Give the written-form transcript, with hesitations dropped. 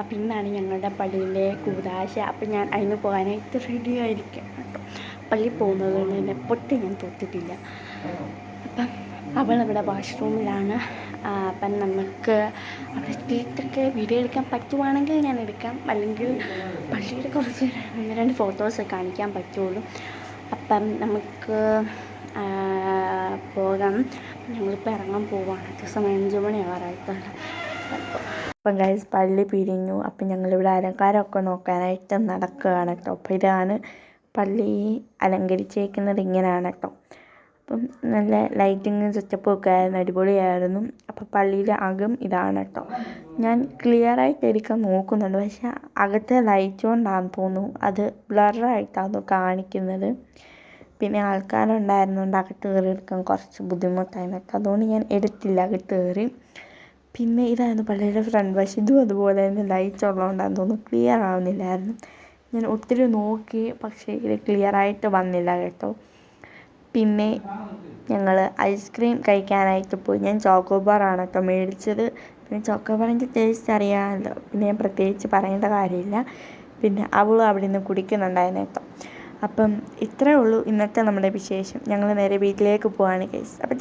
അപ്പോൾ ഇന്നാണ് ഞങ്ങളുടെ പള്ളിയിലെ കൂതാശ. അപ്പം ഞാൻ അതിന് പോകാനായിട്ട് റെഡി ആയിരിക്കാം കേട്ടോ. പള്ളിയിൽ പോകുന്നത് കൊണ്ട് തന്നെ പൊട്ടി ഞാൻ തോറ്റിട്ടില്ല. അപ്പം അവളവിടെ വാഷ്റൂമിലാണ്. അപ്പം നമുക്ക് അവിടെ എത്തിയിട്ടൊക്കെ വീഡിയോ എടുക്കാൻ പറ്റുവാണെങ്കിൽ ഞാൻ എടുക്കാം, അല്ലെങ്കിൽ പള്ളിയുടെ കുറച്ച് 1-2 ഫോട്ടോസ് കാണിക്കാൻ പറ്റുള്ളൂ. അപ്പം നമുക്ക് പോകാം. ഞങ്ങളിപ്പോൾ ഇറങ്ങാൻ പോവുകയാണ്. ദിവസം 5 മണി ആവാറായിട്ടുണ്ട്. അപ്പം ഗൈസ് പള്ളി പിരിഞ്ഞു. അപ്പം ഞങ്ങളിവിടെ അലങ്കാരമൊക്കെ നോക്കാനായിട്ട് നടക്കുകയാണ് കേട്ടോ. അപ്പോൾ ഇതാണ് പള്ളി അലങ്കരിച്ചേക്കുന്നത്, ഇങ്ങനെയാണ് കേട്ടോ. അപ്പം നല്ല ലൈറ്റിങ് സെറ്റപ്പും ഒക്കെ ആയിരുന്നു, അടിപൊളിയായിരുന്നു. അപ്പം പള്ളിയിലെ അകം ഇതാണ് കേട്ടോ. ഞാൻ ക്ലിയറായിട്ട് എടുക്കാൻ നോക്കുന്നുണ്ട്, പക്ഷെ അകത്തെ ലൈറ്റ് കൊണ്ടാണെന്ന് തോന്നുന്നു അത് ബ്ലറായിട്ടാണ് കാണിക്കുന്നത്. പിന്നെ ആൾക്കാരുണ്ടായിരുന്നുകൊണ്ട് അകത്ത് കയറി എടുക്കാൻ കുറച്ച് ബുദ്ധിമുട്ടായിരുന്നു കേട്ടോ. അതുകൊണ്ട് ഞാൻ എടുത്തില്ല അകത്ത് കയറി. പിന്നെ ഇതായിരുന്നു പള്ളിയുടെ ഫ്രണ്ട് വശം. ഇതും അതുപോലെ തന്നെ ലൈറ്റ് ഉള്ളതുകൊണ്ടാണെന്ന് തോന്നുന്നു ക്ലിയർ ആവുന്നില്ലായിരുന്നു. ഞാൻ ഒത്തിരി നോക്കി, പക്ഷേ ഇത് ക്ലിയറായിട്ട് വന്നില്ല കേട്ടോ. പിന്നെ ഞങ്ങൾ ഐസ്ക്രീം കഴിക്കാനായിട്ട് പോയി. ഞാൻ ചോക്കോബാറാണ് കേട്ടോ മേടിച്ചത്. പിന്നെ ചോക്കോബാറിൻ്റെ ടേസ്റ്റ് അറിയാമല്ലോ, പിന്നെ ഞാൻ പ്രത്യേകിച്ച് പറയേണ്ട കാര്യമില്ല. പിന്നെ അവളും അവിടെ നിന്ന് കുടിക്കുന്നുണ്ടായിരുന്നു കേട്ടോ. അപ്പം ഇത്രയേ ഉള്ളൂ ഇന്നത്തെ നമ്മുടെ വിശേഷം. ഞങ്ങൾ നേരെ വീട്ടിലേക്ക് പോവാണ് ഗൈസ്. അപ്പം